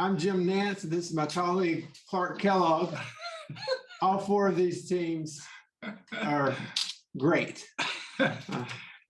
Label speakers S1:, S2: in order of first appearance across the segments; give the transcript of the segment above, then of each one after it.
S1: I'm Jim Nance. This is my colleague, Clark Kellogg. All four of these teams are great.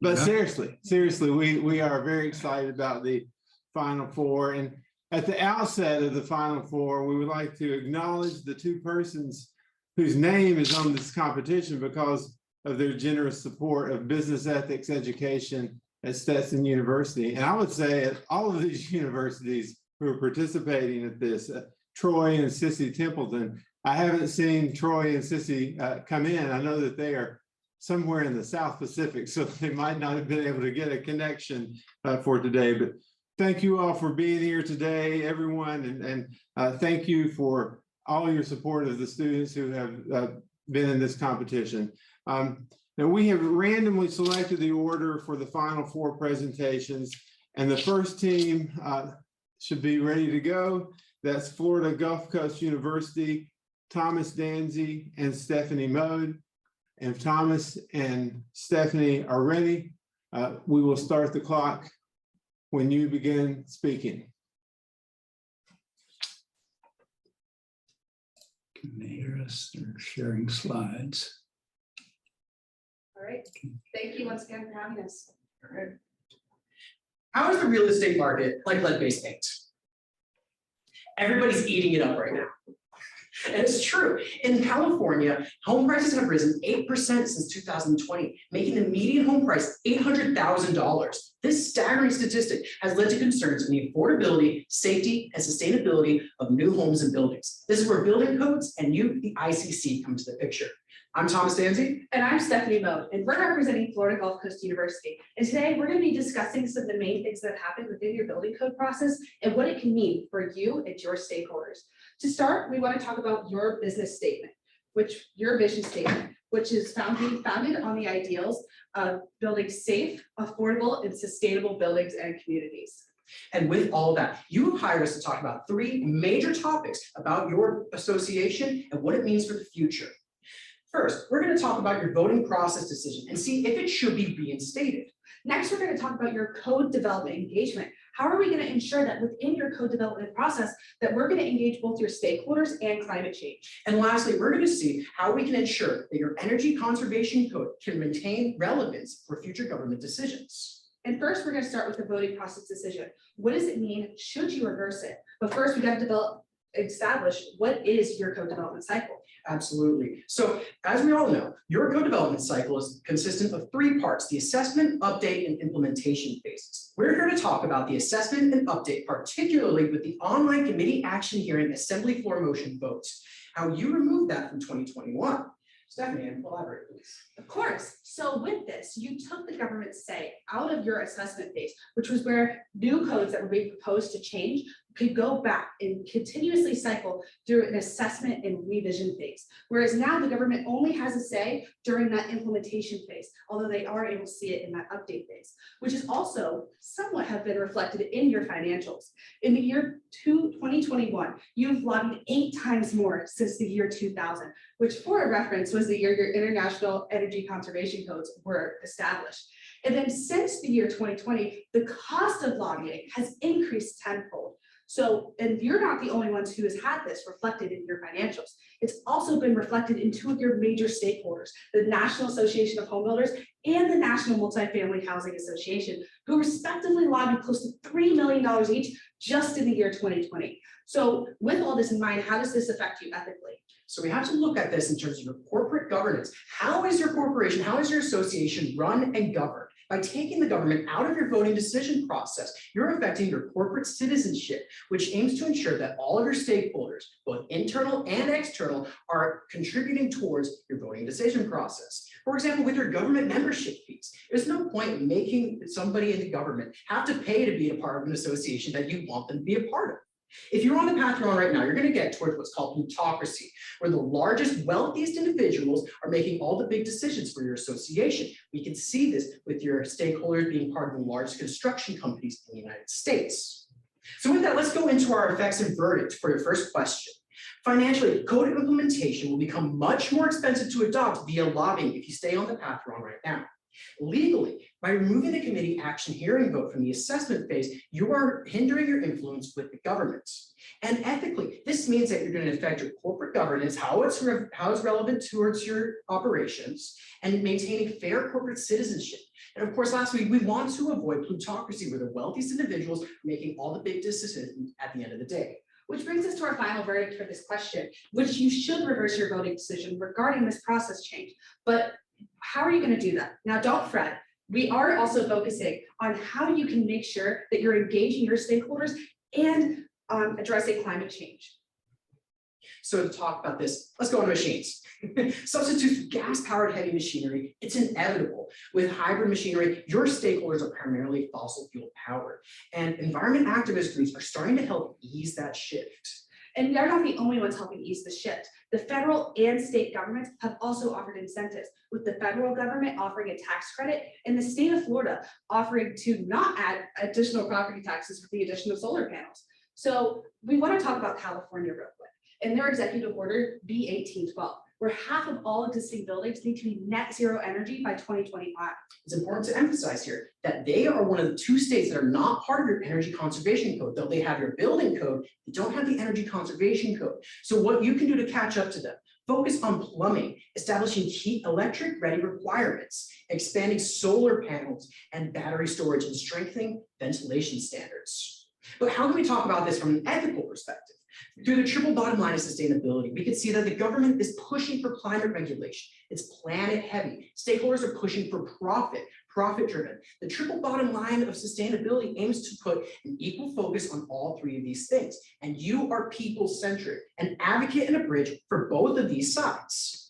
S1: But seriously, we are very excited about the Final Four. And at the outset of the Final Four, we would like to acknowledge the two persons whose name is on this competition because of their generous support of business ethics education at Stetson University. And I would say at all of these universities who are participating at this, Troy and Sissy Templeton. I haven't seen Troy and Sissy come in. I know that they are somewhere in the South Pacific, so they might not have been able to get a connection for today. But thank you all for being here today, everyone, and thank you for all your support of the students who have been in this competition. Now we have randomly selected the order for the Final Four presentations, and the first team should be ready to go. That's Florida Gulf Coast University, Thomas Danzy and Stephanie Mode. And if Thomas and Stephanie are ready, we will start the clock when you begin speaking.
S2: Can they hear us? They're sharing slides.
S3: All right. Thank you once again for having us.
S4: All right. How is the real estate market like lead-based paint? Everybody's eating it up right now. And it's true. In California, home prices have risen 8% since 2020, making the median home price $800,000. This staggering statistic has led to concerns in the affordability, safety, and sustainability of new homes and buildings. This is where building codes and you, the ICC, come to the picture. I'm Thomas Danzy.
S3: And I'm Stephanie Mode, and we're representing Florida Gulf Coast University. And today we're going to be discussing some of the main things that have happened within your building code process and what it can mean for you and your stakeholders. To start, we want to talk about your business statement, your vision statement, which is founded on the ideals of building safe, affordable, and sustainable buildings and communities.
S4: And with all of that, you have hired us to talk about three major topics about your association and what it means for the future. First, we're going to talk about your voting process decision and see if it should be reinstated.
S3: Next, we're going to talk about your code development engagement. How are we going to ensure that within your code development process that we're going to engage both your stakeholders and climate change?
S4: And lastly, we're going to see how we can ensure that your energy conservation code can maintain relevance for future government decisions.
S3: And first, we're going to start with the voting process decision. What does it mean? Should you reverse it? But first, we got to establish what is your code development cycle.
S4: Absolutely. So as we all know, your code development cycle is consistent of three parts: the assessment, update, and implementation phases. We're here to talk about the assessment and update, particularly with the online committee action hearing assembly floor motion votes, how you removed that from 2021. Stephanie, elaborate, please.
S3: Of course. So with this, you took the government's say out of your assessment phase, which was where new codes that were being proposed to change could go back and continuously cycle through an assessment and revision phase. Whereas now the government only has a say during that implementation phase, although they are able to see it in that update phase, which is also somewhat have been reflected in your financials. In the year 2021, you've lobbied 8 times more since the year 2000, which for a reference was the year your international energy conservation codes were established. And then since the year 2020, the cost of lobbying has increased tenfold. So, and you're not the only ones who has had this reflected in your financials. It's also been reflected in 2 of your major stakeholders, the National Association of Home Builders and the National Multifamily Housing Association, who respectively lobbied close to $3 million each just in the year 2020. So with all this in mind, how does this affect you ethically?
S4: So we have to look at this in terms of your corporate governance. How is your corporation, how is your association run and governed? By taking the government out of your voting decision process, you're affecting your corporate citizenship, which aims to ensure that all of your stakeholders, both internal and external, are contributing towards your voting decision process. For example, with your government membership fees, there's no point in making somebody in the government have to pay to be a part of an association that you want them to be a part of. If you're on the path you're on right now, you're going to get towards what's called plutocracy, where the largest, wealthiest individuals are making all the big decisions for your association. We can see this with your stakeholders being part of the largest construction companies in the United States. So with that, let's go into our effects and verdicts for your first question. Financially, code implementation will become much more expensive to adopt via lobbying if you stay on the path you're on right now. Legally, by removing the committee action hearing vote from the assessment phase, you are hindering your influence with the government. And ethically, this means that you're going to affect your corporate governance, how it's relevant towards your operations, and maintaining fair corporate citizenship. And of course, lastly, we want to avoid plutocracy where the wealthiest individuals are making all the big decisions at the end of the day.
S3: Which brings us to our final verdict for this question, which you should reverse your voting decision regarding this process change. But how are you going to do that? Now, don't fret. We are also focusing on how you can make sure that you're engaging your stakeholders and addressing climate change.
S4: So to talk about this, let's go on machines. Substitute for gas-powered heavy machinery, it's inevitable. With hybrid machinery, your stakeholders are primarily fossil fuel powered. And environment activist groups are starting to help ease that shift.
S3: And they're not the only ones helping ease the shift. The federal and state governments have also offered incentives, with the federal government offering a tax credit and the state of Florida offering to not add additional property taxes with the addition of solar panels. So we want to talk about California real quick and their executive order B1812, where half of all existing buildings need to be net zero energy by 2025.
S4: It's important to emphasize here that they are one of the 2 states that are not part of your energy conservation code. Though they have your building code, they don't have the energy conservation code. So what you can do to catch up to them: focus on plumbing, establishing key electric ready requirements, expanding solar panels and battery storage, and strengthening ventilation standards. But how can we talk about this from an ethical perspective? Through the triple bottom line of sustainability, we can see that the government is pushing for climate regulation. It's planet heavy. Stakeholders are pushing for profit driven. The triple bottom line of sustainability aims to put an equal focus on all 3 of these things. And you are people centric, an advocate and a bridge for both of these sides.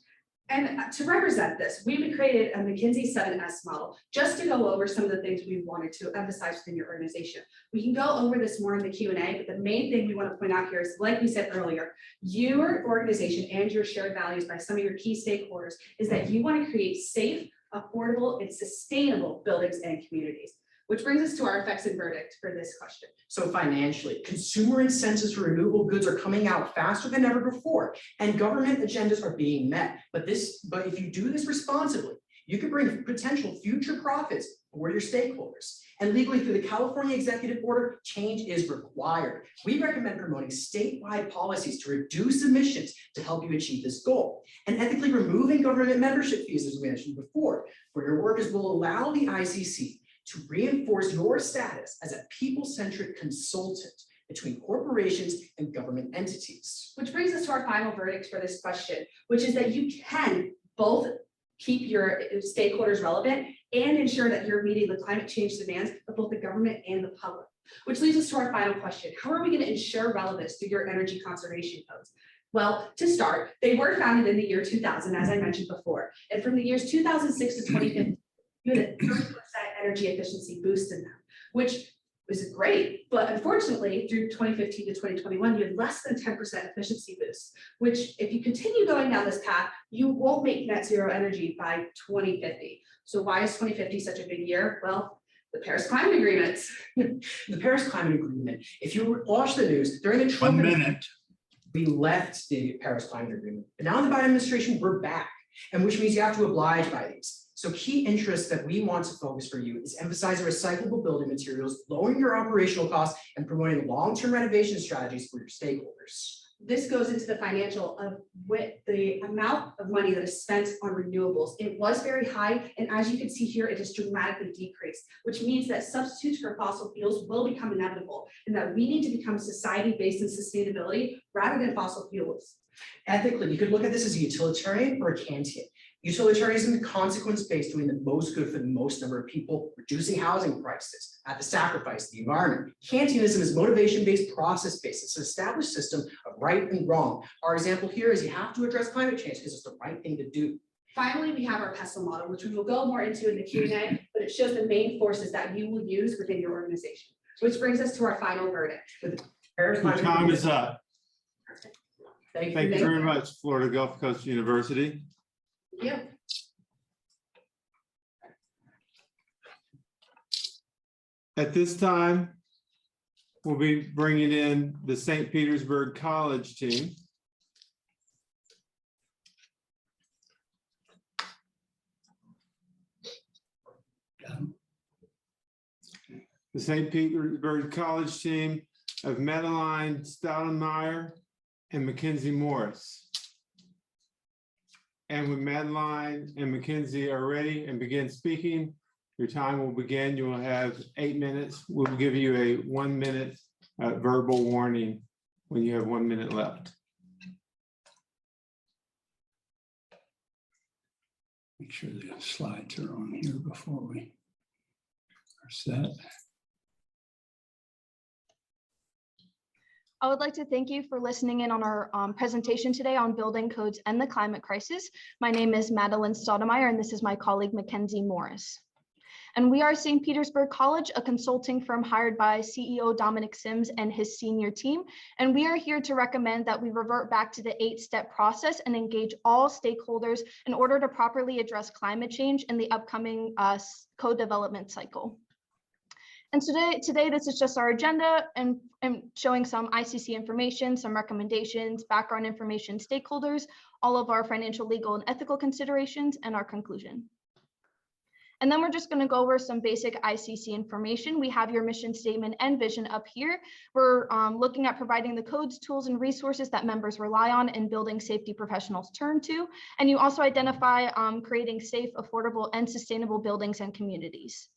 S3: And to represent this, we've created a McKinsey 7S model just to go over some of the things we wanted to emphasize within your organization. We can go over this more in the Q&A, but the main thing we want to point out here is, like we said earlier, your organization and your shared values by some of your key stakeholders is that you want to create safe, affordable, and sustainable buildings and communities. Which brings us to our effects and verdict for this question.
S4: So financially, consumer incentives for renewable goods are coming out faster than ever before, and government agendas are being met. But if you do this responsibly, you can bring potential future profits for your stakeholders. And legally, through the California executive order, change is required. We recommend promoting statewide policies to reduce emissions to help you achieve this goal. And ethically removing government membership fees, as we mentioned before, for your workers will allow the ICC to reinforce your status as a people-centric consultant between corporations and government entities.
S3: Which brings us to our final verdict for this question, which is that you can both keep your stakeholders relevant and ensure that you're meeting the climate change demands of both the government and the public. Which leads us to our final question: how are we going to ensure relevance through your energy conservation codes? Well, to start, they were founded in the year 2000, as I mentioned before, and from the years 2006 to 2015, you had a 30% energy efficiency boost in them, which was great. But unfortunately, through 2015 to 2021, you had less than 10% efficiency boost, which if you continue going down this path, you won't make net zero energy by 2050. So why is 2050 such a big year? Well, the Paris Climate Agreement.
S4: The Paris Climate Agreement, if you watch the news, during the Trump
S2: minute.
S4: We left the Paris Climate Agreement. But now in the Biden administration, we're back, and which means you have to oblige by these. So key interests that we want to focus for you is emphasizing recyclable building materials, lowering your operational costs, and promoting long-term renovation strategies for your stakeholders.
S3: This goes into the financial of with the amount of money that is spent on renewables. It was very high, and as you can see here, it has dramatically decreased, which means that substitutes for fossil fuels will become inevitable, and that we need to become a society based in sustainability rather than fossil fuels.
S4: Ethically, you could look at this as a utilitarian or a Kantian. Utilitarianism is consequence-based, doing the most good for the most number of people, reducing housing prices at the sacrifice of the environment. Kantianism is motivation-based, process-based. It's an established system of right and wrong. Our example here is you have to address climate change because it's the right thing to do.
S3: Finally, we have our pestle model, which we will go more into in the Q&A, but it shows the main forces that you will use within your organization, which brings us to our final verdict.
S1: Your time is up.
S4: Thank
S1: Thank
S4: you.
S1: you very much, Florida Gulf Coast University.
S3: Yeah.
S1: At this time, we'll be bringing in the St. Petersburg College team. the St. Petersburg College team of Madeline Stoudemire and Mackenzie Morris. And when Madeline and Mackenzie are ready and begin speaking, your time will begin. You will have 8 minutes. We'll give you a 1 minute verbal warning when you have 1 minute left.
S2: Make sure the slides are on here before we are set.
S5: I would like to thank you for listening in on our presentation today on building codes and the climate crisis. My name is Madeline Stoudemire, and this is my colleague, Mackenzie Morris. And we are St. Petersburg College, a consulting firm hired by CEO Dominic Sims and his senior team. And we are here to recommend that we revert back to the 8-step process and engage all stakeholders in order to properly address climate change in the upcoming code development cycle. And today, this is just our agenda and showing some ICC information, some recommendations, background information, stakeholders, all of our financial, legal, and ethical considerations, and our conclusion. And then we're just going to go over some basic ICC information. We have your mission statement and vision up here. We're looking at providing the codes, tools, and resources that members rely on and building safety professionals turn to. And you also identify creating safe, affordable, and sustainable buildings and communities.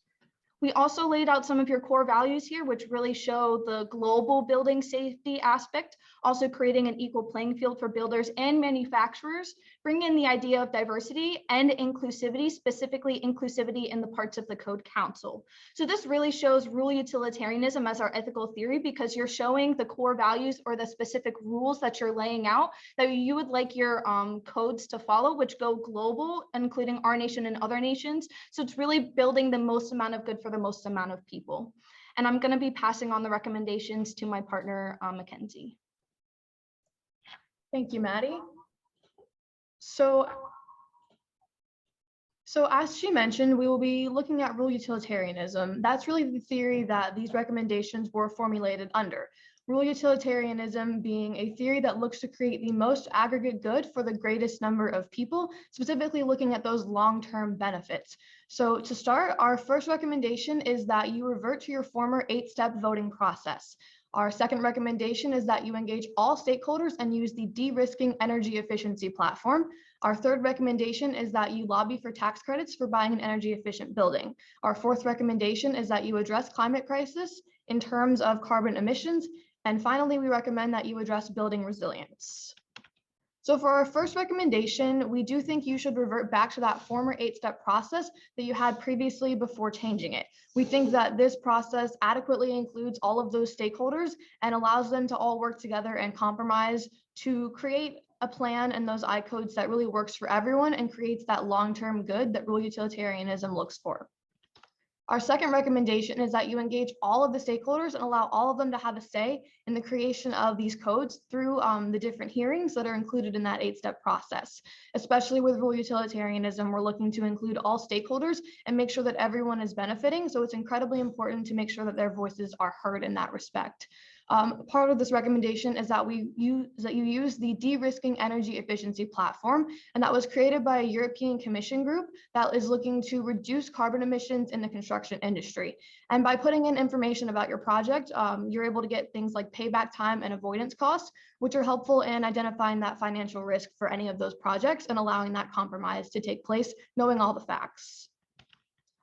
S5: We also laid out some of your core values here, which really show the global building safety aspect, also creating an equal playing field for builders and manufacturers, bring in the idea of diversity and inclusivity, specifically inclusivity in the parts of the Code Council. So this really shows rule utilitarianism as our ethical theory, because you're showing the core values or the specific rules that you're laying out that you would like your codes to follow, which go global, including our nation and other nations. So it's really building the most amount of good for the most amount of people. And I'm going to be passing on the recommendations to my partner, Mackenzie.
S6: Thank you, Maddie. So as she mentioned, we will be looking at rule utilitarianism. That's really the theory that these recommendations were formulated under. Rule utilitarianism being a theory that looks to create the most aggregate good for the greatest number of people, specifically looking at those long-term benefits. So to start, our first recommendation is that you revert to your former 8-step voting process. Our second recommendation is that you engage all stakeholders and use the de-risking energy efficiency platform. Our third recommendation is that you lobby for tax credits for buying an energy efficient building. Our fourth recommendation is that you address climate crisis in terms of carbon emissions. And finally, we recommend that you address building resilience. So for our first recommendation, we do think you should revert back to that former 8-step process that you had previously before changing it. We think that this process adequately includes all of those stakeholders and allows them to all work together and compromise to create a plan and those I-codes that really works for everyone and creates that long-term good that rule utilitarianism looks for. Our second recommendation is that you engage all of the stakeholders and allow all of them to have a say in the creation of these codes through the different hearings that are included in that 8-step process. Especially with rule utilitarianism, we're looking to include all stakeholders and make sure that everyone is benefiting. So it's incredibly important to make sure that their voices are heard in that respect. Part of this recommendation is that you use the de-risking energy efficiency platform, and that was created by a European Commission group that is looking to reduce carbon emissions in the construction industry. And by putting in information about your project, you're able to get things like payback time and avoidance costs, which are helpful in identifying that financial risk for any of those projects and allowing that compromise to take place, knowing all the facts.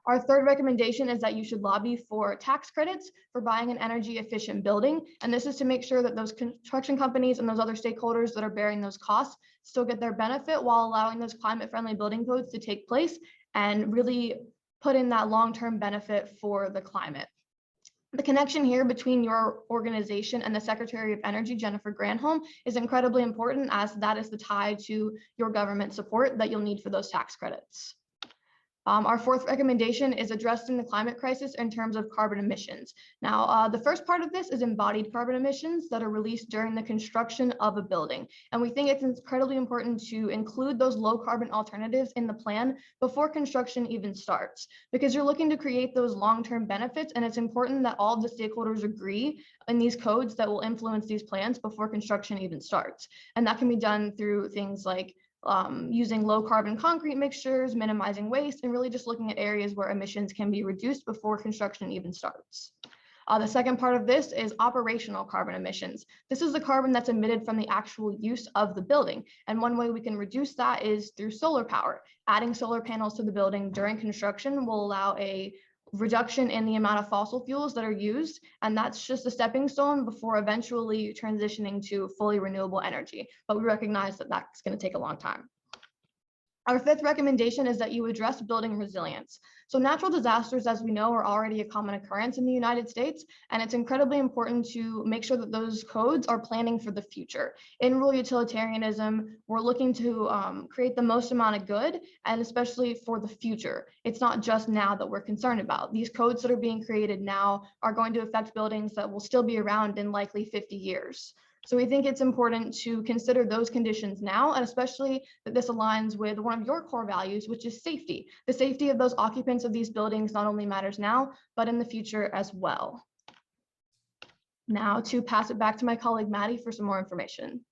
S6: Our third recommendation is that you should lobby for tax credits for buying an energy efficient building. And this is to make sure that those construction companies and those other stakeholders that are bearing those costs still get their benefit while allowing those climate friendly building codes to take place and really put in that long-term benefit for the climate. The connection here between your organization and the Secretary of Energy, Jennifer Granholm, is incredibly important, as that is the tie to your government support that you'll need for those tax credits. Our fourth recommendation is addressing the climate crisis in terms of carbon emissions. Now, the first part of this is embodied carbon emissions that are released during the construction of a building. And we think it's incredibly important to include those low carbon alternatives in the plan before construction even starts, because you're looking to create those long-term benefits. And it's important that all of the stakeholders agree in these codes that will influence these plans before construction even starts. And that can be done through things like using low carbon concrete mixtures, minimizing waste, and really just looking at areas where emissions can be reduced before construction even starts. The second part of this is operational carbon emissions. This is the carbon that's emitted from the actual use of the building. And one way we can reduce that is through solar power. Adding solar panels to the building during construction will allow a reduction in the amount of fossil fuels that are used. And that's just a stepping stone before eventually transitioning to fully renewable energy. But we recognize that that's going to take a long time. Our fifth recommendation is that you address building resilience. So natural disasters, as we know, are already a common occurrence in the United States, and it's incredibly important to make sure that those codes are planning for the future. In rural utilitarianism, we're looking to create the most amount of good, and especially for the future. It's not just now that we're concerned about. These codes that are being created now are going to affect buildings that will still be around in likely 50 years. So we think it's important to consider those conditions now, and especially that this aligns with one of your core values, which is safety. The safety of those occupants of these buildings not only matters now, but in the future as well. Now to pass it back to my colleague, Maddie, for some more information.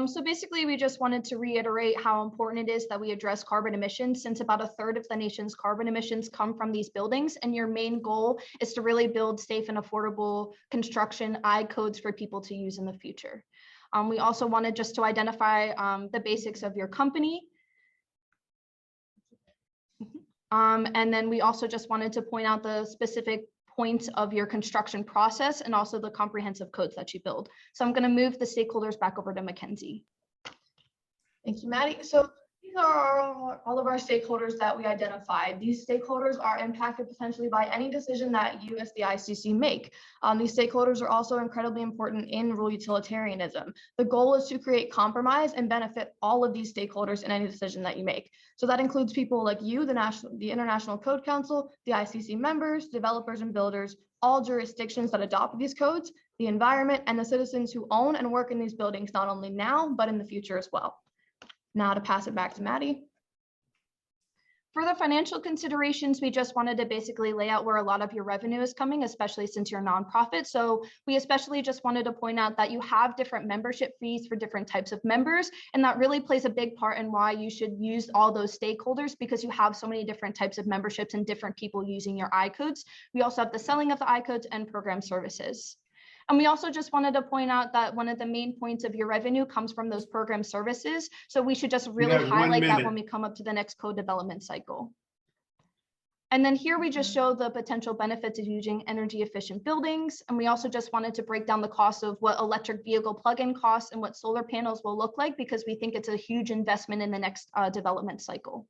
S5: So basically, we just wanted to reiterate how important it is that we address carbon emissions, since about a third of the nation's carbon emissions come from these buildings. And your main goal is to really build safe and affordable construction codes for people to use in the future. We also wanted just to identify the basics of your company. And then we also just wanted to point out the specific points of your construction process and also the comprehensive codes that you build. So I'm going to move the stakeholders back over to Mackenzie.
S6: Thank you, Maddie. So these are all of our stakeholders that we identified. These stakeholders are impacted potentially by any decision that you as the ICC make. These stakeholders are also incredibly important in rural utilitarianism. The goal is to create compromise and benefit all of these stakeholders in any decision that you make. So that includes people like you, the International Code Council, the ICC members, developers and builders, all jurisdictions that adopt these codes, the environment, and the citizens who own and work in these buildings, not only now, but in the future as well. Now to pass it back to Maddie.
S5: For the financial considerations, we just wanted to basically lay out where a lot of your revenue is coming, especially since you're a nonprofit. So we especially just wanted to point out that you have different membership fees for different types of members. And that really plays a big part in why you should use all those stakeholders, because you have so many different types of memberships and different people using your I-codes. We also have the selling of the I-codes and program services. And we also just wanted to point out that one of the main points of your revenue comes from those program services. So we should just really highlight that when we come up to the next code development cycle. And then here we just show the potential benefits of using energy efficient buildings. And we also just wanted to break down the cost of what electric vehicle plug-in costs and what solar panels will look like, because we think it's a huge investment in the next development cycle.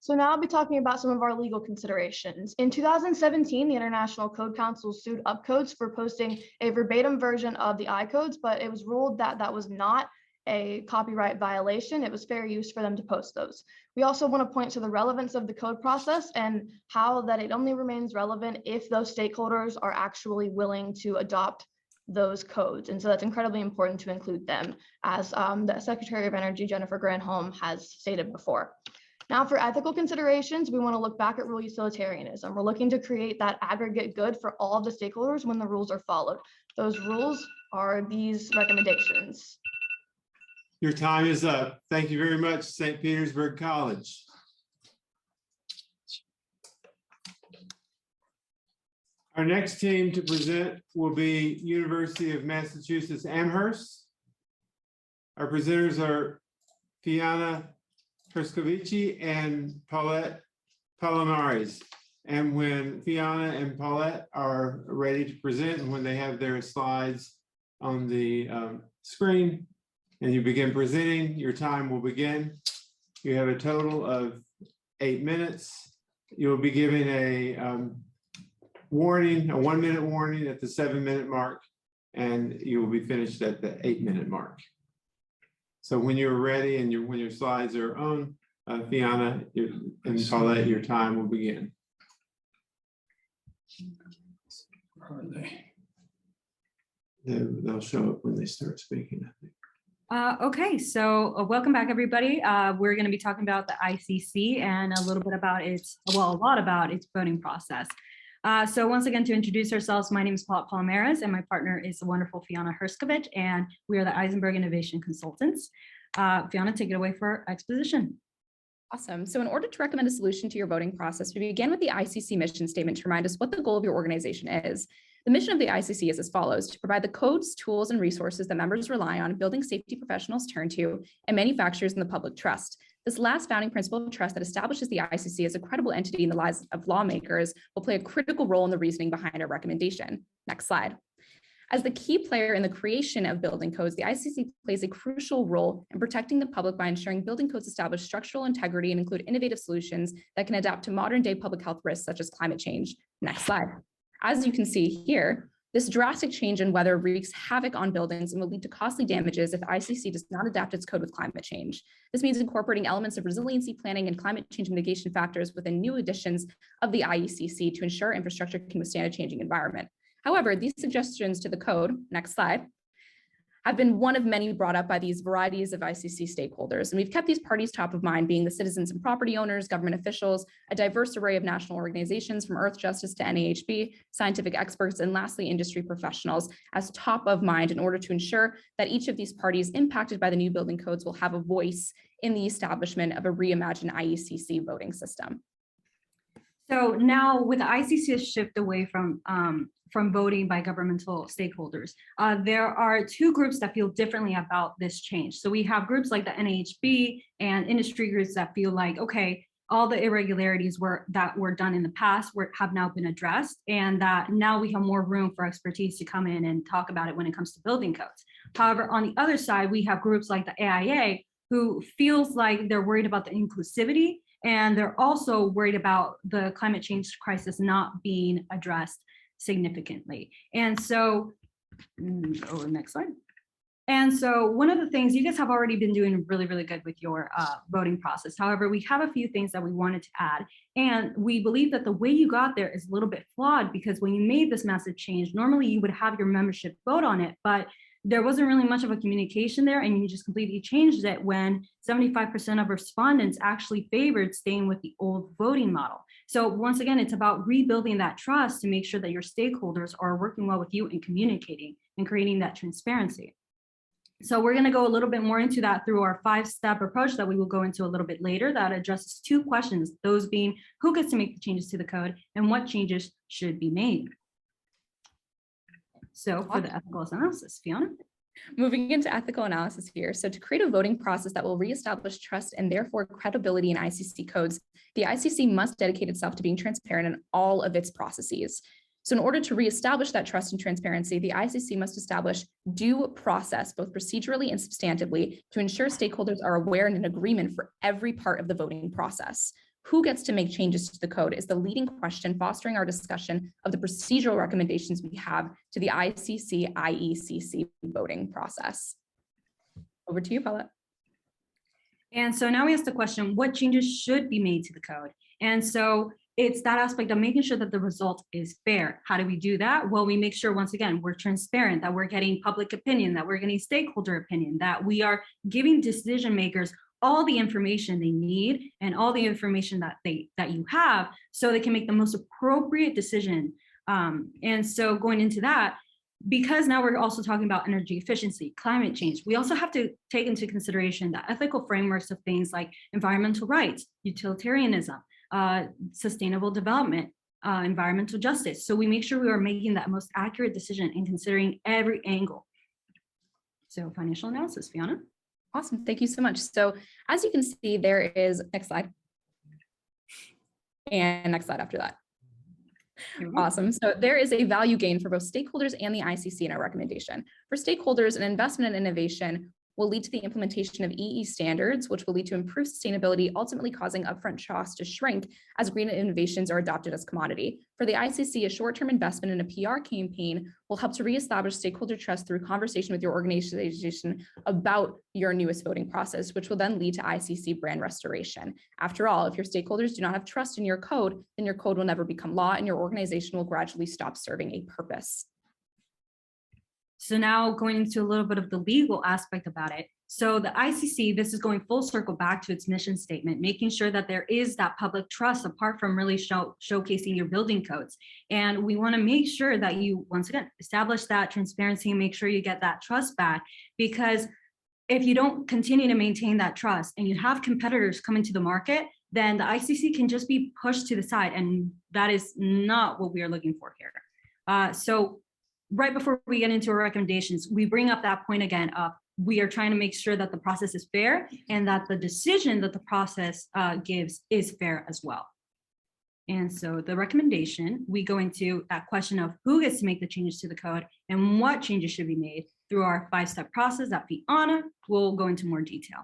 S6: So now I'll be talking about some of our legal considerations. In 2017, the International Code Council sued UpCodes for posting a verbatim version of the I-codes, but it was ruled that that was not a copyright violation. It was fair use for them to post those. We also want to point to the relevance of the code process and how that it only remains relevant if those stakeholders are actually willing to adopt those codes. And so that's incredibly important to include them, as the Secretary of Energy, Jennifer Granholm, has stated before. Now, for ethical considerations, we want to look back at rural utilitarianism. We're looking to create that aggregate good for all of the stakeholders when the rules are followed. Those rules are these recommendations.
S1: Your time is up. Thank you very much, St. Petersburg College. Our next team to present will be University of Massachusetts Amherst. Our presenters are Fiona Herscovici and Paulette Palomares. And when Fiona and Paulette are ready to present, and when they have their slides on the screen, and you begin presenting, your time will begin. You have a total of 8 minutes. You'll be given a warning, a 1-minute warning at the 7-minute mark, and you will be finished at the 8-minute mark. So when you're ready and when your slides are on, Fiona and Paulette, your time will begin.
S2: Where are they?
S1: They'll show up when they start speaking, I think.
S7: Okay, so welcome back, everybody. We're going to be talking about the ICC and a little bit about its, well, a lot about its voting process. So once again, to introduce ourselves, my name is Paulette Palomares, and my partner is the wonderful Fiona Herskovich, and we are the Eisenberg Innovation Consultants. Fiona, take it away for our exposition.
S8: Awesome. So in order to recommend a solution to your voting process, we begin with the ICC mission statement to remind us what the goal of your organization is. The mission of the ICC is as follows: to provide the codes, tools, and resources that members rely on, building safety professionals turn to, and manufacturers in the public trust. This last founding principle of trust that establishes the ICC as a credible entity in the lives of lawmakers will play a critical role in the reasoning behind our recommendation. Next slide. As the key player in the creation of building codes, the ICC plays a crucial role in protecting the public by ensuring building codes establish structural integrity and include innovative solutions that can adapt to modern day public health risks such as climate change. Next slide. As you can see here, this drastic change in weather wreaks havoc on buildings and will lead to costly damages if ICC does not adapt its code with climate change. This means incorporating elements of resiliency planning and climate change mitigation factors within new editions of the IECC to ensure infrastructure can withstand a changing environment. However, these suggestions to the code, next slide, have been one of many brought up by these varieties of ICC stakeholders. And we've kept these parties top of mind, being the citizens and property owners, government officials, a diverse array of national organizations from Earth Justice to NAHB, scientific experts, and lastly, industry professionals as top of mind in order to ensure that each of these parties impacted by the new building codes will have a voice in the establishment of a reimagined IECC voting system.
S7: So now with the ICC's shift away from voting by governmental stakeholders, there are two groups that feel differently about this change. So we have groups like the NAHB and industry groups that feel like, okay, all the irregularities that were done in the past have now been addressed, and that now we have more room for expertise to come in and talk about it when it comes to building codes. However, on the other side, we have groups like the AIA who feels like they're worried about the inclusivity, and they're also worried about the climate change crisis not being addressed significantly. And so, over next slide. And so one of the things, you guys have already been doing really, really good with your voting process. However, we have a few things that we wanted to add. And we believe that the way you got there is a little bit flawed, because when you made this massive change, normally you would have your membership vote on it, but there wasn't really much of a communication there, and you just completely changed it when 75% of respondents actually favored staying with the old voting model. So once again, it's about rebuilding that trust to make sure that your stakeholders are working well with you and communicating and creating that transparency. So we're going to go a little bit more into that through our 5-step approach that we will go into a little bit later, that addresses 2 questions, those being who gets to make the changes to the code and what changes should be made. So for the ethical analysis, Fiona.
S8: Moving into ethical analysis here. So to create a voting process that will reestablish trust and therefore credibility in ICC codes, the ICC must dedicate itself to being transparent in all of its processes. So in order to reestablish that trust and transparency, the ICC must establish due process, both procedurally and substantively, to ensure stakeholders are aware and in agreement for every part of the voting process. Who gets to make changes to the code is the leading question fostering our discussion of the procedural recommendations we have to the ICC-IECC voting process. Over to you, Paula.
S7: And so now we ask the question, what changes should be made to the code? And so it's that aspect of making sure that the result is fair. How do we do that? Well, we make sure, once again, we're transparent, that we're getting public opinion, that we're getting stakeholder opinion, that we are giving decision makers all the information they need and all the information that you have, so they can make the most appropriate decision. And so going into that, because now we're also talking about energy efficiency, climate change, we also have to take into consideration the ethical frameworks of things like environmental rights, utilitarianism, sustainable development, environmental justice. So we make sure we are making that most accurate decision and considering every angle. So financial analysis, Fiona.
S8: Awesome, thank you so much. So as you can see, there is, next slide. And next slide after that. Awesome. So there is a value gain for both stakeholders and the ICC in our recommendation. For stakeholders, an investment in innovation will lead to the implementation of EE standards, which will lead to improved sustainability, ultimately causing upfront costs to shrink as green innovations are adopted as commodity. For the ICC, a short-term investment in a PR campaign will help to reestablish stakeholder trust through conversation with your organization about your newest voting process, which will then lead to ICC brand restoration. After all, if your stakeholders do not have trust in your code, then your code will never become law and your organization will gradually stop serving a purpose.
S7: So now going into a little bit of the legal aspect about it. So the ICC, this is going full circle back to its mission statement, making sure that there is that public trust apart from really showcasing your building codes. And we want to make sure that you, once again, establish that transparency and make sure you get that trust back, because if you don't continue to maintain that trust and you have competitors come into the market, then the ICC can just be pushed to the side. And that is not what we are looking for here. So right before we get into our recommendations, we bring up that point again of we are trying to make sure that the process is fair and that the decision that the process gives is fair as well. And so the recommendation, we go into that question of who gets to make the changes to the code and what changes should be made through our 5-step process that Fiona will go into more detail.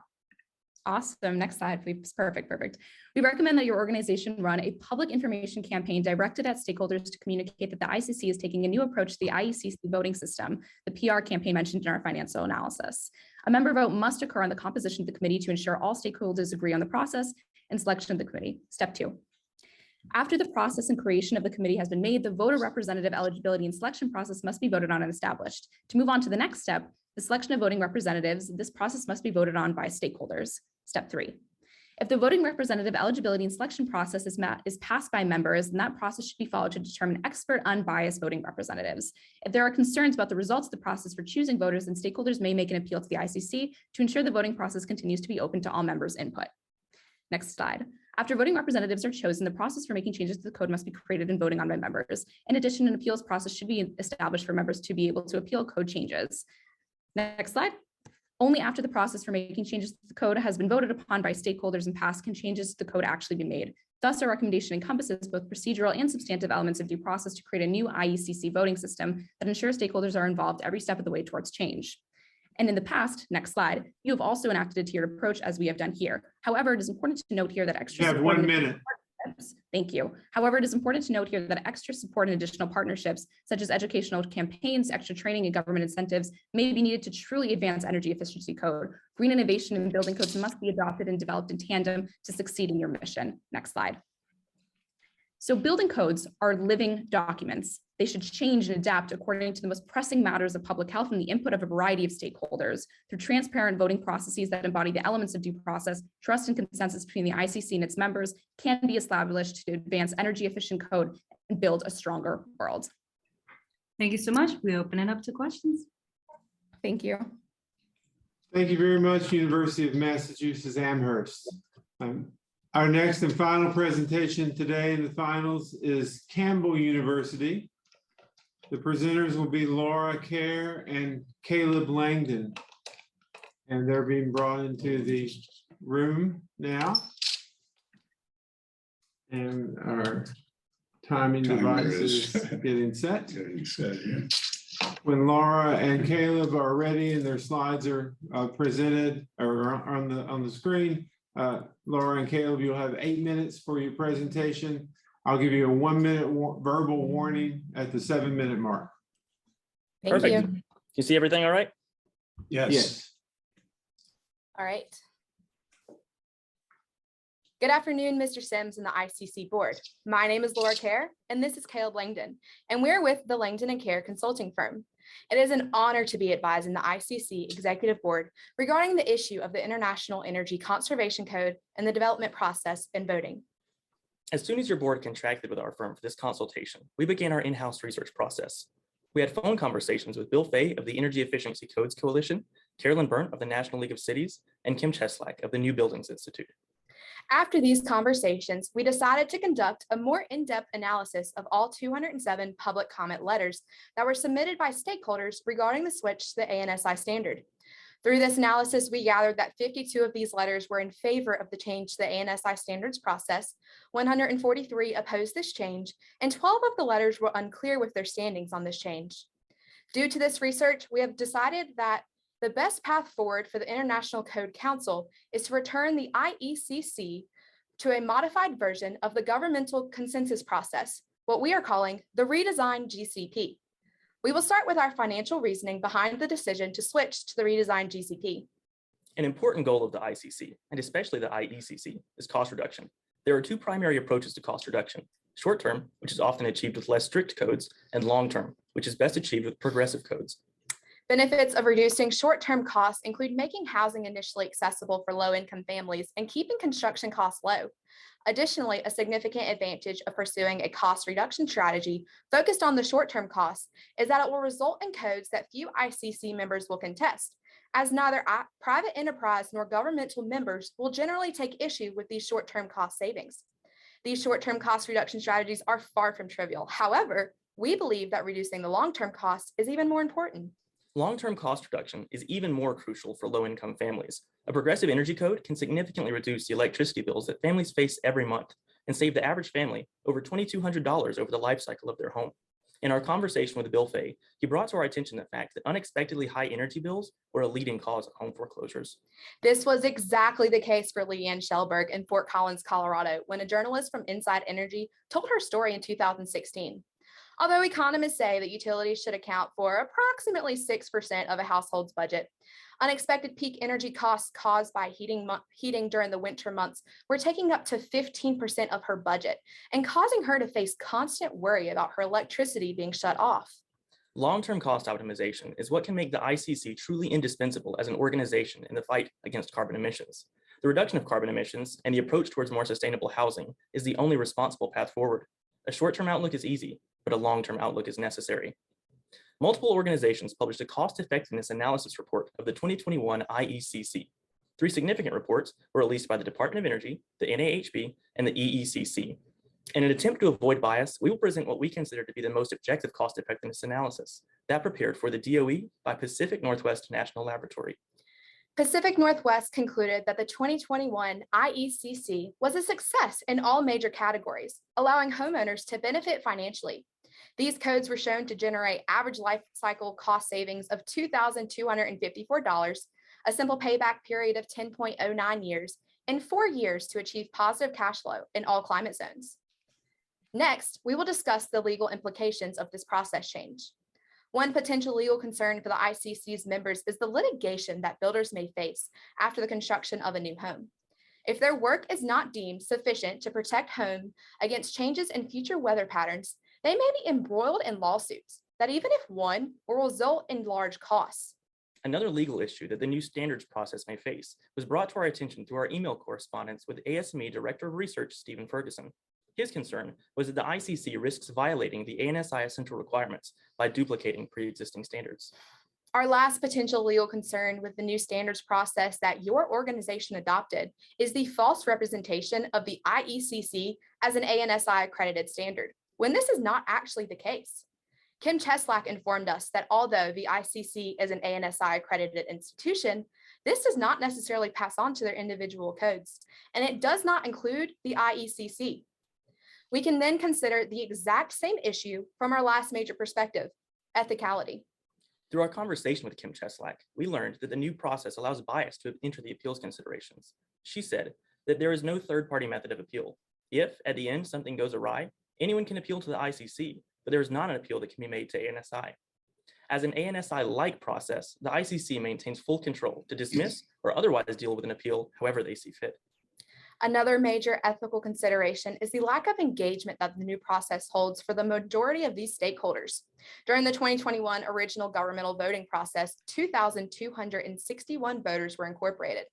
S8: Awesome. Next slide, please. Perfect. We recommend that your organization run a public information campaign directed at stakeholders to communicate that the ICC is taking a new approach to the IECC voting system, the PR campaign mentioned in our financial analysis. A member vote must occur on the composition of the committee to ensure all stakeholders agree on the process and selection of the committee. Step 2. After the process and creation of the committee has been made, the voter representative eligibility and selection process must be voted on and established. To move on to the next step, the selection of voting representatives, this process must be voted on by stakeholders. Step 3. If the voting representative eligibility and selection process is passed by members, then that process should be followed to determine expert, unbiased voting representatives. If there are concerns about the results of the process for choosing voters, then stakeholders may make an appeal to the ICC to ensure the voting process continues to be open to all members' input. Next slide. After voting representatives are chosen, the process for making changes to the code must be created and voting on by members. In addition, an appeals process should be established for members to be able to appeal code changes. Next slide. Only after the process for making changes to the code has been voted upon by stakeholders and passed can changes to the code actually be made. Thus, our recommendation encompasses both procedural and substantive elements of due process to create a new IECC voting system that ensures stakeholders are involved every step of the way towards change. And in the past, next slide, you have also enacted a tiered approach as we have done here. However, it is important to note here that extra
S1: You have 1 minute.
S8: Thank you. However, it is important to note here that extra support and additional partnerships, such as educational campaigns, extra training, and government incentives may be needed to truly advance energy efficiency code. Green innovation and building codes must be adopted and developed in tandem to succeed in your mission. Next slide. So building codes are living documents. They should change and adapt according to the most pressing matters of public health and the input of a variety of stakeholders. Through transparent voting processes that embody the elements of due process, trust and consensus between the ICC and its members can be established to advance energy efficient code and build a stronger world.
S7: Thank you so much. We open it up to questions.
S8: Thank you.
S1: Thank you very much, University of Massachusetts Amherst. Our next and final presentation today in the finals is Campbell University. The presenters will be Laura Kerr and Caleb Langdon. And they're being brought into the room now. And our timing device is getting set. When Laura and Caleb are ready and their slides are presented or on the screen, Laura and Caleb, you'll have 8 minutes for your presentation. I'll give you a 1 minute verbal warning at the 7-minute mark.
S9: Perfect. Can you see everything all right?
S1: Yes.
S10: All right. Good afternoon, Mr. Sims and the ICC board. My name is Laura Kerr, and this is Caleb Langdon, and we're with the Langdon & Kerr consulting firm. It is an honor to be advising the ICC Executive Board regarding the issue of the International Energy Conservation Code and the development process in voting.
S9: As soon as your board contracted with our firm for this consultation, we began our in-house research process. We had phone conversations with Bill Fay of the Energy Efficiency Codes Coalition, Carolyn Burnt of the National League of Cities, and Kim Cheslak of the New Buildings Institute.
S10: After these conversations, we decided to conduct a more in-depth analysis of all 207 public comment letters that were submitted by stakeholders regarding the switch to the ANSI standard. Through this analysis, we gathered that 52 of these letters were in favor of the change to the ANSI standards process, 143 opposed this change, and 12 of the letters were unclear with their standings on this change. Due to this research, we have decided that the best path forward for the International Code Council is to return the IECC to a modified version of the governmental consensus process, what we are calling the redesigned GCP. We will start with our financial reasoning behind the decision to switch to the redesigned GCP.
S9: An important goal of the ICC, and especially the IECC, is cost reduction. There are two primary approaches to cost reduction: short-term, which is often achieved with less strict codes, and long-term, which is best achieved with progressive codes.
S10: Benefits of reducing short-term costs include making housing initially accessible for low-income families and keeping construction costs low. Additionally, a significant advantage of pursuing a cost reduction strategy focused on the short-term costs is that it will result in codes that few ICC members will contest, as neither private enterprise nor governmental members will generally take issue with these short-term cost savings. These short-term cost reduction strategies are far from trivial. However, we believe that reducing the long-term cost is even more important.
S9: Long-term cost reduction is even more crucial for low-income families. A progressive energy code can significantly reduce the electricity bills that families face every month and save the average family over $2,200 over the life cycle of their home. In our conversation with Bill Fay, he brought to our attention the fact that unexpectedly high energy bills were a leading cause of home foreclosures.
S10: This was exactly the case for Leanne Shellberg in Fort Collins, Colorado, when a journalist from Inside Energy told her story in 2016. Although economists say that utilities should account for approximately 6% of a household's budget, unexpected peak energy costs caused by heating during the winter months were taking up to 15% of her budget and causing her to face constant worry about her electricity being shut off.
S9: Long-term cost optimization is what can make the ICC truly indispensable as an organization in the fight against carbon emissions. The reduction of carbon emissions and the approach towards more sustainable housing is the only responsible path forward. A short-term outlook is easy, but a long-term outlook is necessary. Multiple organizations published a cost-effectiveness analysis report of the 2021 IECC. 3 significant reports were released by the Department of Energy, the NAHB, and the EECC. In an attempt to avoid bias, we will present what we consider to be the most objective cost-effectiveness analysis, that prepared for the DOE by Pacific Northwest National Laboratory.
S10: Pacific Northwest concluded that the 2021 IECC was a success in all major categories, allowing homeowners to benefit financially. These codes were shown to generate average life cycle cost savings of $2,254, a simple payback period of 10.09 years, and 4 years to achieve positive cash flow in all climate zones. Next, we will discuss the legal implications of this process change. One potential legal concern for the ICC's members is the litigation that builders may face after the construction of a new home. If their work is not deemed sufficient to protect home against changes in future weather patterns, they may be embroiled in lawsuits that, even if won, will result in large costs.
S9: Another legal issue that the new standards process may face was brought to our attention through our email correspondence with ASME Director of Research, Stephen Ferguson. His concern was that the ICC risks violating the ANSI essential requirements by duplicating pre-existing standards.
S10: Our last potential legal concern with the new standards process that your organization adopted is the false representation of the IECC as an ANSI accredited standard, when this is not actually the case. Kim Cheslack informed us that although the ICC is an ANSI accredited institution, this does not necessarily pass on to their individual codes, and it does not include the IECC. We can then consider the exact same issue from our last major perspective, ethicality.
S9: Through our conversation with Kim Cheslack, we learned that the new process allows bias to enter the appeals considerations. She said that there is no third-party method of appeal. If, at the end, something goes awry, anyone can appeal to the ICC, but there is not an appeal that can be made to ANSI. As an ANSI-like process, the ICC maintains full control to dismiss or otherwise deal with an appeal however they see fit.
S10: Another major ethical consideration is the lack of engagement that the new process holds for the majority of these stakeholders. During the 2021 original governmental voting process, 2,261 voters were incorporated.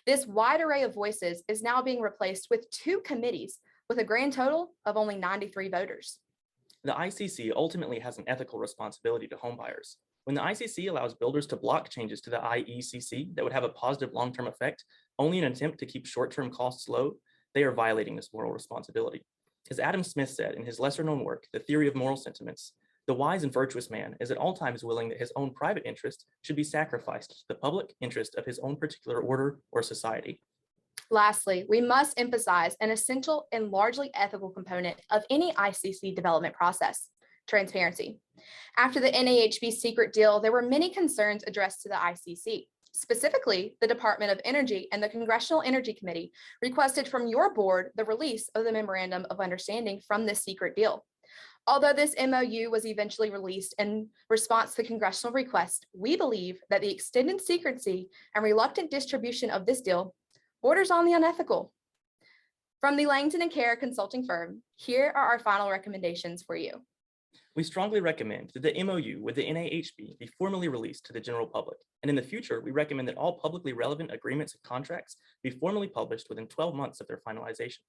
S10: This wide array of voices is now being replaced with 2 committees with a grand total of only 93 voters.
S9: The ICC ultimately has an ethical responsibility to homebuyers. When the ICC allows builders to block changes to the IECC that would have a positive long-term effect, only in an attempt to keep short-term costs low, they are violating this moral responsibility. As Adam Smith said in his lesser-known work, The Theory of Moral Sentiments, the wise and virtuous man is at all times willing that his own private interest should be sacrificed to the public interest of his own particular order or society.
S10: Lastly, we must emphasize an essential and largely ethical component of any ICC development process: transparency. After the NAHB secret deal, there were many concerns addressed to the ICC. Specifically, the Department of Energy and the Congressional Energy Committee requested from your board the release of the Memorandum of Understanding from this secret deal. Although this MOU was eventually released in response to congressional request, we believe that the extended secrecy and reluctant distribution of this deal borders on the unethical. From the Langton & Kerr consulting firm, here are our final recommendations for you.
S9: We strongly recommend that the MOU with the NAHB be formally released to the general public. And in the future, we recommend that all publicly relevant agreements and contracts be formally published within 12 months of their finalization.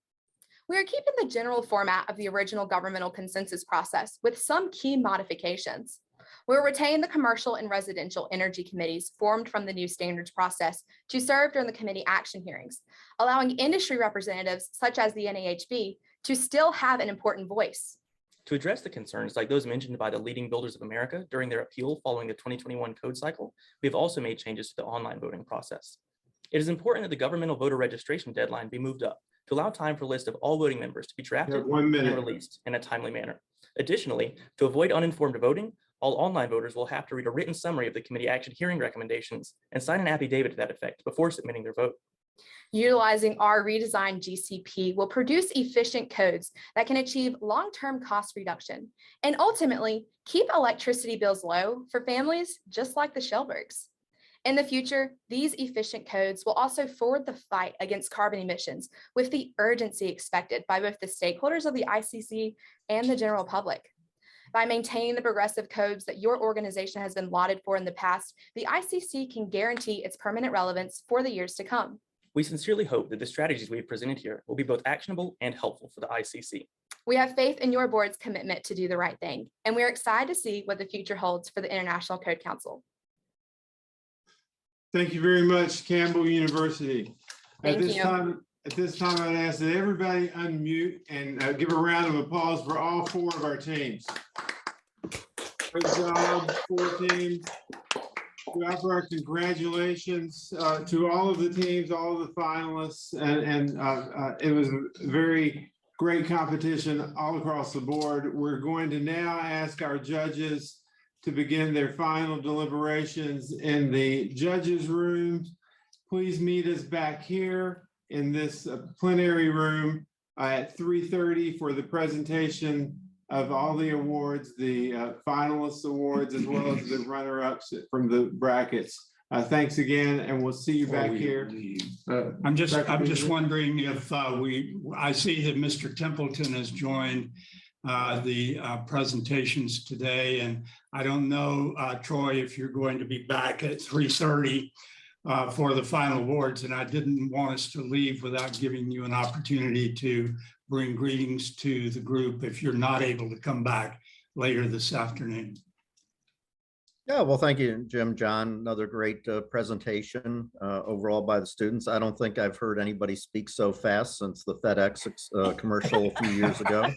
S10: We are keeping the general format of the original governmental consensus process with some key modifications. We'll retain the commercial and residential energy committees formed from the new standards process to serve during the committee action hearings, allowing industry representatives such as the NAHB to still have an important voice.
S9: To address the concerns like those mentioned by the leading builders of America during their appeal following the 2021 code cycle, we have also made changes to the online voting process. It is important that the governmental voter registration deadline be moved up to allow time for a list of all voting members to be drafted and released in a timely manner. Additionally, to avoid uninformed voting, all online voters will have to read a written summary of the committee action hearing recommendations and sign an affidavit to that effect before submitting their vote.
S10: Utilizing our redesigned GCP will produce efficient codes that can achieve long-term cost reduction and ultimately keep electricity bills low for families just like the Shelbergs. In the future, these efficient codes will also forward the fight against carbon emissions with the urgency expected by both the stakeholders of the ICC and the general public. By maintaining the progressive codes that your organization has been lauded for in the past, the ICC can guarantee its permanent relevance for the years to come.
S9: We sincerely hope that the strategies we have presented here will be both actionable and helpful for the ICC.
S10: We have faith in your board's commitment to do the right thing, and we're excited to see what the future holds for the International Code Council.
S1: Thank you very much, Campbell University. At
S10: Thank you.
S1: this time, I'd ask that everybody unmute and give a round of applause for all four of our teams. Great job, four teams. We offer our congratulations to all of the teams, all of the finalists, and it was a very great competition all across the board. We're going to now ask our judges to begin their final deliberations in the judges' rooms. Please meet us back here in this plenary room at 3:30 for the presentation of all the awards, the finalists awards, as well as the runner-ups from the brackets. Thanks again, and we'll see you back here.
S2: I'm just wondering if I see that Mr. Templeton has joined the presentations today, and I don't know, Troy, if you're going to be back at 3:30 for the final awards, and I didn't want us to leave without giving you an opportunity to bring greetings to the group if you're not able to come back later this afternoon.
S11: Yeah, well, thank you, Jim, John. Another great presentation overall by the students. I don't think I've heard anybody speak so fast since the FedEx commercial a few years ago.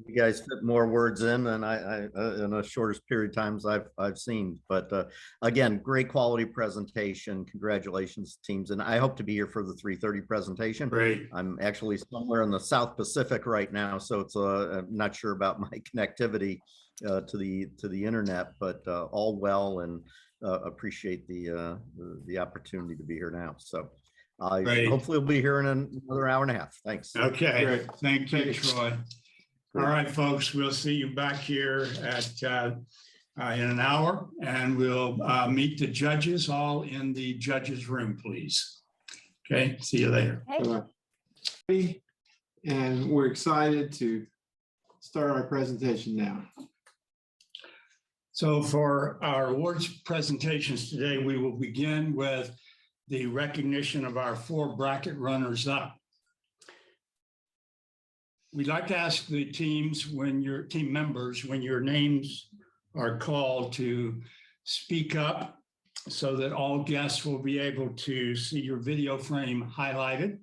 S11: You guys fit more words in than I in the shortest period of times I've seen. But again, great quality presentation. Congratulations, teams. And I hope to be here for the 3:30 presentation.
S2: Great.
S11: I'm actually somewhere in the South Pacific right now, so it's I'm not sure about my connectivity to the internet, but all well, and appreciate the opportunity to be here now. So hopefully we'll be here in another hour and a half. Thanks.
S2: Okay.
S1: Great.
S2: Thank you, Troy. All right, folks, we'll see you back here at in an hour, and we'll meet the judges all in the judges' room, please. Okay, see you later.
S1: And we're excited to start our presentation now.
S2: So for our awards presentations today, we will begin with the recognition of our 4 bracket runners-up. We'd like to ask the teams, when your team members, when your names are called, to speak up so that all guests will be able to see your video frame highlighted.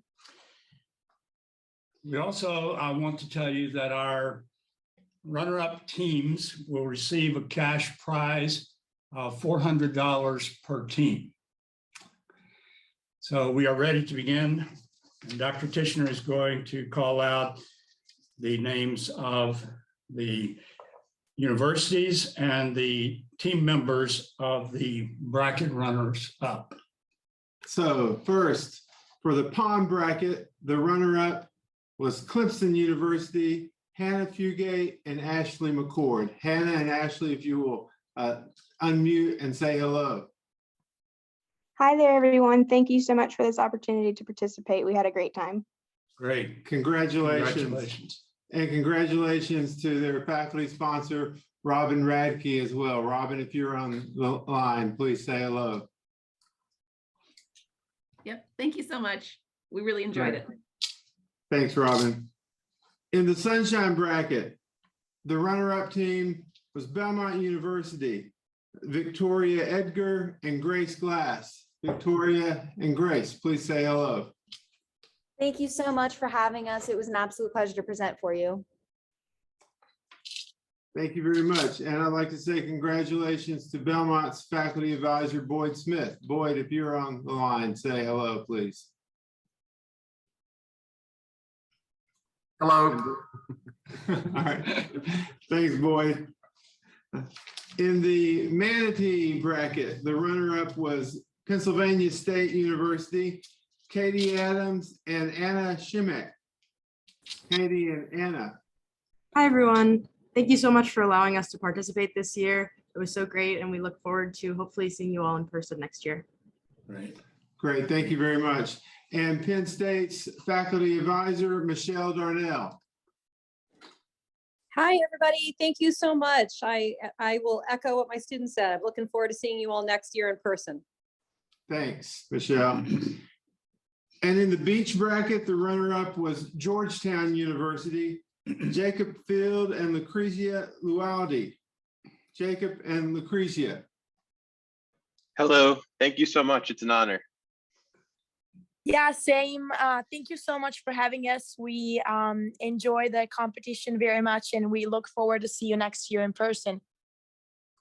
S2: We also want to tell you that our runner-up teams will receive a cash prize of $400 per team. So we are ready to begin. And Dr. Tishner is going to call out the names of the universities and the team members of the bracket runners up.
S1: So first, for the pond bracket, the runner-up was Clemson University, Hannah Fugate and Ashley McCord. Hannah and Ashley, if you will unmute and say hello.
S12: Hi there, everyone. Thank you so much for this opportunity to participate. We had a great time.
S2: Great.
S1: Congratulations.
S2: Congratulations.
S1: And congratulations to their faculty sponsor, Robin Radke, as well. Robin, if you're on the line, please say hello.
S13: Yep, thank you so much. We really enjoyed it.
S1: Thanks, Robin. In the Sunshine Bracket, the runner-up team was Belmont University, Victoria Edgar and Grace Glass. Victoria and Grace, please say hello.
S14: Thank you so much for having us. It was an absolute pleasure to present for you.
S1: Thank you very much. And I'd like to say congratulations to Belmont's faculty advisor, Boyd Smith. Boyd, if you're on the line, say hello, please.
S15: Hello.
S1: All right. Thanks, Boyd. In the Manatee bracket, the runner-up was Pennsylvania State University, Katie Adams and Anna Shimek. Katie and Anna.
S16: Hi, everyone. Thank you so much for allowing us to participate this year. It was so great, and we look forward to hopefully seeing you all in person next year.
S1: Great. Great. Thank you very much. And Penn State's faculty advisor, Michelle Darnell.
S17: Hi, everybody. Thank you so much. I will echo what my students said. I'm looking forward to seeing you all next year in person.
S1: Thanks, Michelle. And in the beach bracket, the runner-up was Georgetown University, Jacob Field and Lucrezia Lualdi. Jacob and Lucrezia.
S18: Hello, thank you so much. It's an honor.
S19: Yeah, same. Thank you so much for having us. We enjoy the competition very much, and we look forward to see you next year in person.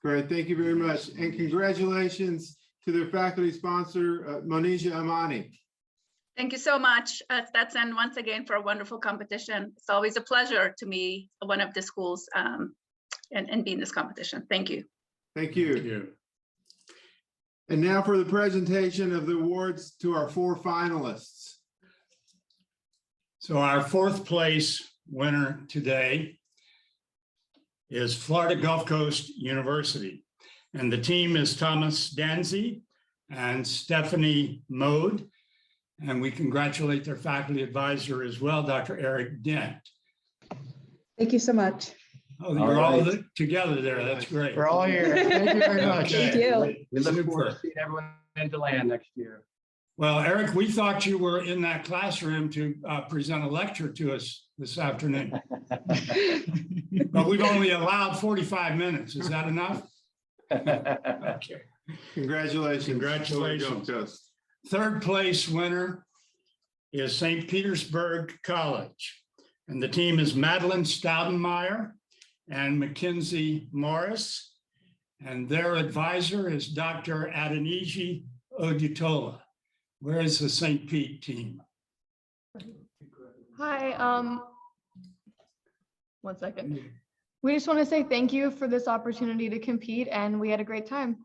S1: Great, thank you very much. And congratulations to their faculty sponsor, Monisha Amani.
S13: Thank you so much, Stetson, once again for a wonderful competition. It's always a pleasure to be one of the schools and be in this competition. Thank you.
S1: Thank you. Thank you. And now for the presentation of the awards to our 4 finalists.
S2: So our 4th place winner today is Florida Gulf Coast University. And the team is Thomas Danzy and Stephanie Mode. And we congratulate their faculty advisor as well, Dr. Eric Dent.
S20: Thank you so much.
S2: Oh, you're all together there. That's great.
S15: We're all here. Thank you very much.
S2: Okay.
S20: Thank you.
S15: We look forward to seeing everyone in DeLand next year.
S2: Well, Eric, we thought you were in that classroom to present a lecture to us this afternoon. But we've only allowed 45 minutes. Is that enough? Okay.
S1: Congratulations.
S2: Congratulations. 3rd place winner is St. Petersburg College. And the team is Madeline Staudenmeyer and Mackenzie Morris. And their advisor is Dr. Adeniji Odutola. Where is the St. Pete team?
S6: Hi, 1 second. We just want to say thank you for this opportunity to compete, and we had a great time.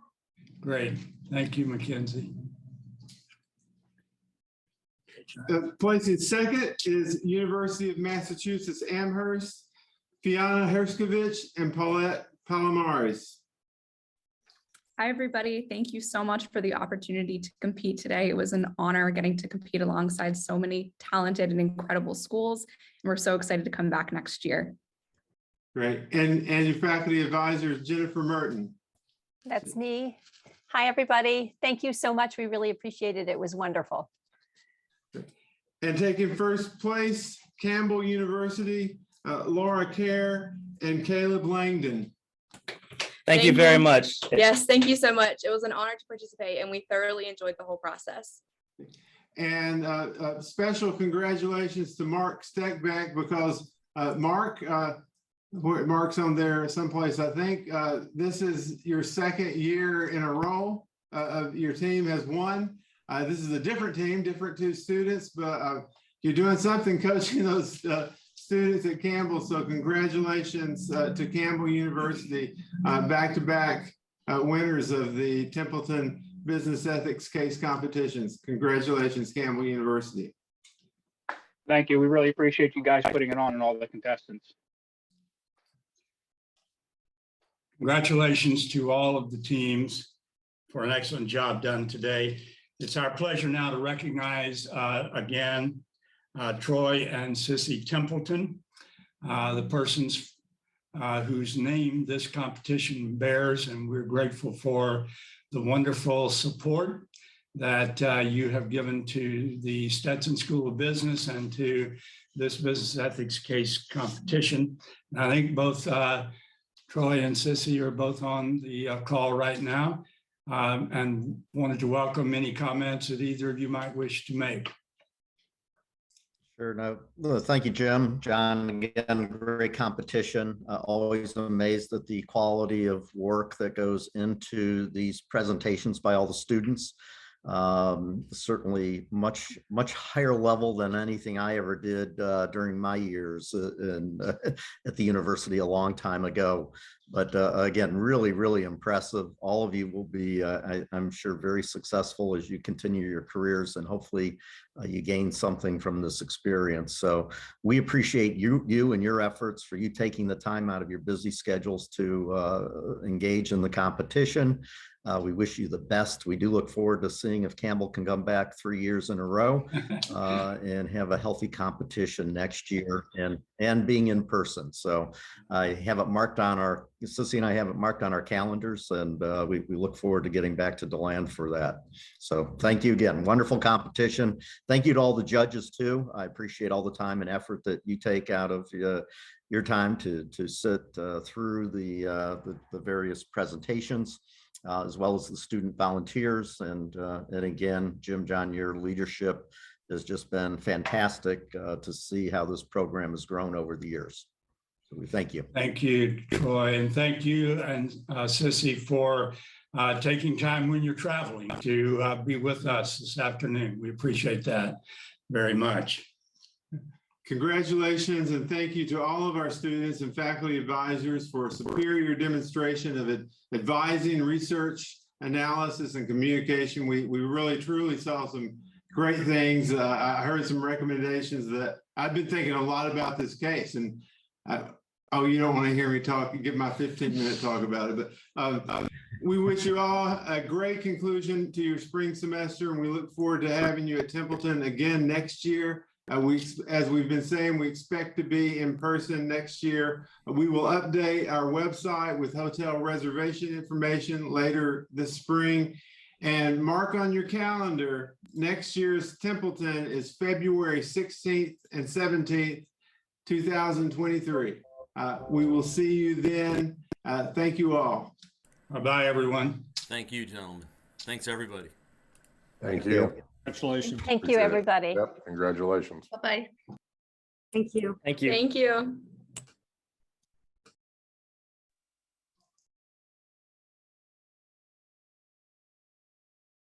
S2: Great. Thank you, Mackenzie.
S1: Placing 2nd is University of Massachusetts Amherst, Fiona Herskovich and Paulette Palomares.
S8: Hi, everybody. Thank you so much for the opportunity to compete today. It was an honor getting to compete alongside so many talented and incredible schools. And we're so excited to come back next year.
S1: Great. And your faculty advisor is Jennifer Merton.
S21: That's me. Hi, everybody. Thank you so much. We really appreciated it. It was wonderful.
S1: And taking 1st place, Campbell University, Laura Kerr and Caleb Langdon.
S9: Thank you very much.
S10: Yes, thank you so much. It was an honor to participate, and we thoroughly enjoyed the whole process.
S1: And special congratulations to Mark Steckbeck, because Mark's on there someplace, I think. This is your 2nd year in a row of your team has won. This is a different team, different 2 students, but you're doing something coaching those students at Campbell. So congratulations to Campbell University, back-to-back winners of the Templeton Business Ethics Case Competitions. Congratulations, Campbell University.
S15: Thank you. We really appreciate you guys putting it on and all the contestants.
S2: Congratulations to all of the teams for an excellent job done today. It's our pleasure now to recognize again Troy and Sissy Templeton. the persons whose name this competition bears, and we're grateful for the wonderful support that you have given to the Stetson School of Business and to this business ethics case competition. And I think both Troy and Sissy are both on the call right now, and wanted to welcome any comments that either of you might wish to make.
S11: Sure. No, thank you, Jim. John, again, great competition. Always amazed at the quality of work that goes into these presentations by all the students. Certainly much higher level than anything I ever did during my years at the university a long time ago. But again, really impressive. All of you will be, I'm sure, very successful as you continue your careers, and hopefully you gain something from this experience. So we appreciate you and your efforts, for you taking the time out of your busy schedules to engage in the competition. We wish you the best. We do look forward to seeing if Campbell can come back 3 years in a row and have a healthy competition next year, and being in person. So I have it marked on our, Sissy and I have it marked on our calendars, and we look forward to getting back to DeLand for that. So thank you again. Wonderful competition. Thank you to all the judges too. I appreciate all the time and effort that you take out of your time to sit through the various presentations. As well as the student volunteers. And again, Jim, John, your leadership has just been fantastic to see how this program has grown over the years. So we thank you.
S2: Thank you, Troy, and thank you and Sissy for taking time when you're traveling to be with us this afternoon. We appreciate that very much.
S1: Congratulations and thank you to all of our students and faculty advisors for a superior demonstration of advising, research, analysis, and communication. We really, truly saw some great things. I heard some recommendations that I've been thinking a lot about this case. And oh, you don't want to hear me talk, give my 15-minute talk about it. But we wish you all a great conclusion to your spring semester, and we look forward to having you at Templeton again next year. As we've been saying, we expect to be in person next year. We will update our website with hotel reservation information later this spring. And mark on your calendar, next year's Templeton is February 16th and 17th, 2023. We will see you then. Thank you all.
S2: Bye-bye, everyone.
S4: Thank you, gentlemen. Thanks, everybody.
S22: Thank you.
S2: Congratulations.
S21: Thank you, everybody.
S22: Yep, congratulations.
S13: Bye-bye.
S16: Thank you.
S9: Thank you.
S10: Thank you.